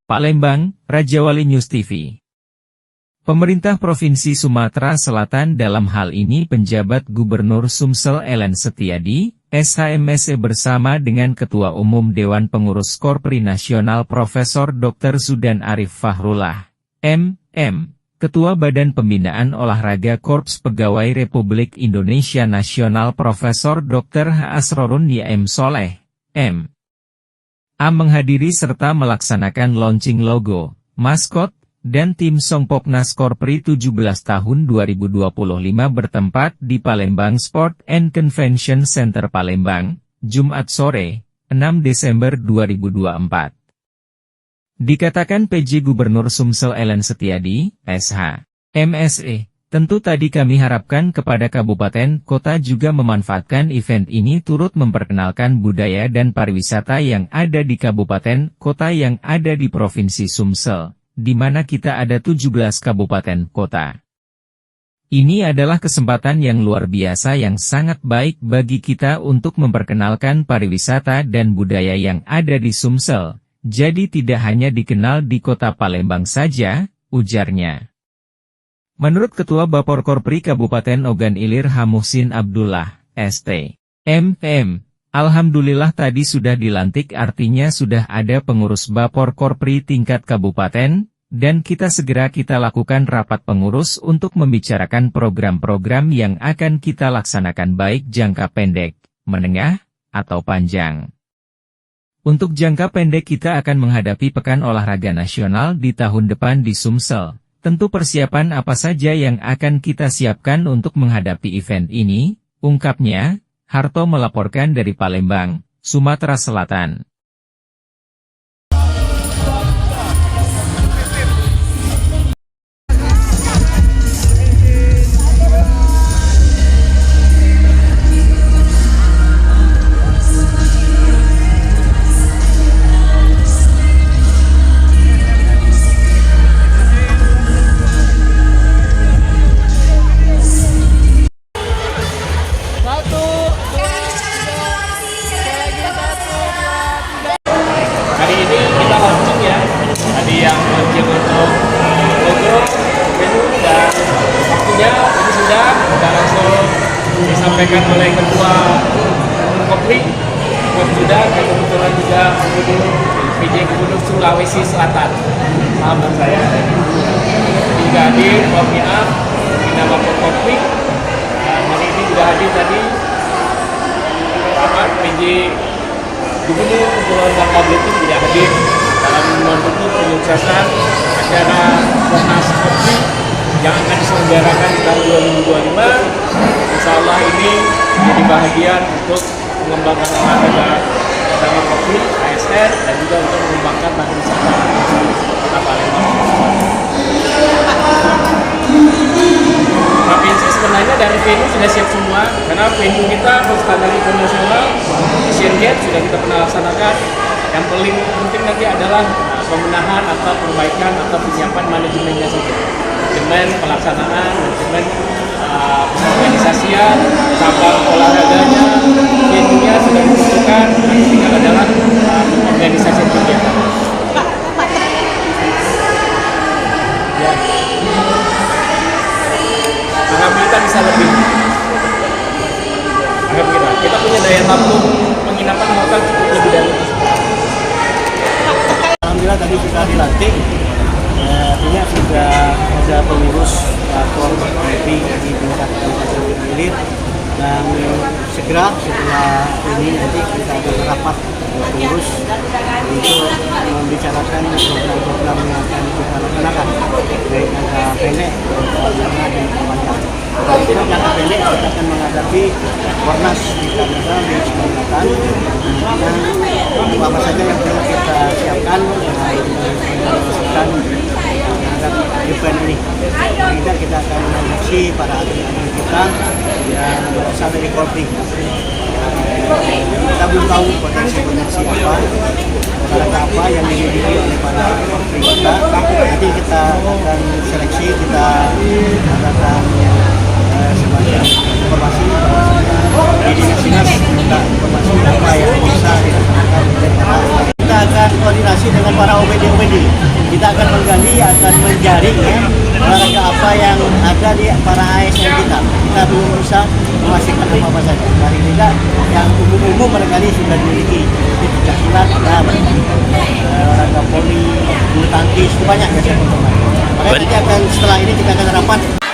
Palembang, Rajawali News TV. Pemerintah Provinsi Sumatera Selatan dalam hal ini penjabat Gubernur Sumsel Ellen Setiadi, SHMSE bersama dengan Ketua Umum Dewan Pengurus Korpri Nasional Profesor Dr. Zudan Arif Fahrullah, MM, Ketua Badan Pembinaan Olahraga Korps Pegawai Republik Indonesia Nasional Profesor Dr. H. Asrorun Y.M. Soleh, M. A menghadiri serta melaksanakan launching logo, maskot, dan tim Songpopnas Korpri 17 tahun 2025 bertempat di Palembang Sport and Convention Center Palembang, Jumat sore, 6 Desember 2024. Dikatakan PJ Gubernur Sumsel Ellen Setiadi, SH, MSE, tentu tadi kami harapkan kepada kabupaten kota juga memanfaatkan event ini turut memperkenalkan budaya dan pariwisata yang ada di kabupaten kota yang ada di Provinsi Sumsel, di mana kita ada 17 kabupaten kota. Ini adalah kesempatan yang luar biasa yang sangat baik bagi kita untuk memperkenalkan pariwisata dan budaya yang ada di Sumsel, jadi tidak hanya dikenal di kota Palembang saja, ujarnya. Menurut Ketua Bapor Korpri Kabupaten Ogan Ilir H. Muhsin Abdullah, ST. MM, Alhamdulillah tadi sudah dilantik artinya sudah ada pengurus Bapor Korpri tingkat kabupaten, dan kita lakukan rapat pengurus untuk membicarakan program-program yang akan kita laksanakan baik jangka pendek, menengah, atau panjang. Untuk jangka pendek kita akan menghadapi Pekan Olahraga Nasional di tahun depan di Sumsel. Tentu persiapan apa saja yang akan kita siapkan untuk menghadapi event ini, ungkapnya. Harto melaporkan dari Palembang, Sumatera Selatan. Hari ini kita launching ya, tadi yang launching untuk logo, menu, dan waktunya tadi sudah langsung disampaikan oleh Ketua Kopri, Coach Zudan, dan kebetulan juga PJ Gubernur Sulawesi Selatan, sahabat saya. Juga hadir, mohon maaf, di nama Kopri, hari ini juga hadir tadi, PJ Gubernur Kepulauan Bangka Belitung tidak hadir dalam mendukung penyuksesan acara Popnas Korpri yang akan diselenggarakan di tahun 2025. Insya Allah ini menjadi bahagian untuk mengembangkan olahraga bersama Korpri, ASN, dan juga untuk mengembangkan pariwisata Kota Palembang. Provinsi sebenarnya dari venue sudah siap semua, karena venue kita berstandar internasional, Asian Games sudah kita pernah laksanakan. Yang paling penting nanti adalah pembenahan atau perbaikan atau penyiapan manajemennya saja. Manajemen pelaksanaan, manajemen organisasian, cabang olahraganya, venue-nya sudah ditentukan, tinggal adalah organisasi kegiatan. Kita bisa lebih. Kita punya daya tampung penginapan hotel cukup lebih dari itu. Alhamdulillah tadi sudah dilantik. Artinya sudah ada pengurus Korpri di tingkat Kabupaten Ogan Ilir, dan segera setelah ini nanti kita ada rapat pengurus untuk membicarakan program-program yang akan kita laksanakan, baik jangka pendek, menengah, dan panjang. Untuk jangka pendek kita akan menghadapi Warnas di Palembang di Selatan, dan apa saja yang perlu kita siapkan dan event ini. Kita akan mengaksi para atlet-atlet kita yang berasal dari Korpri. Kita belum tahu potensi apa, olahraga apa yang dimiliki oleh para Korpri kita. Nanti kita akan seleksi, kita akan semacam informasi di dinas tentang informasi apa yang bisa dilaksanakan. Kita akan koordinasi dengan para OPD kita belum bisa memastikan apa saja. Paling tidak yang umum-umum barangkali sudah dimiliki, seperti pencak silat, olahraga voli, bulu tangkis, itu banyak biasanya teman-teman. Makanya nanti setelah ini kita akan rapat.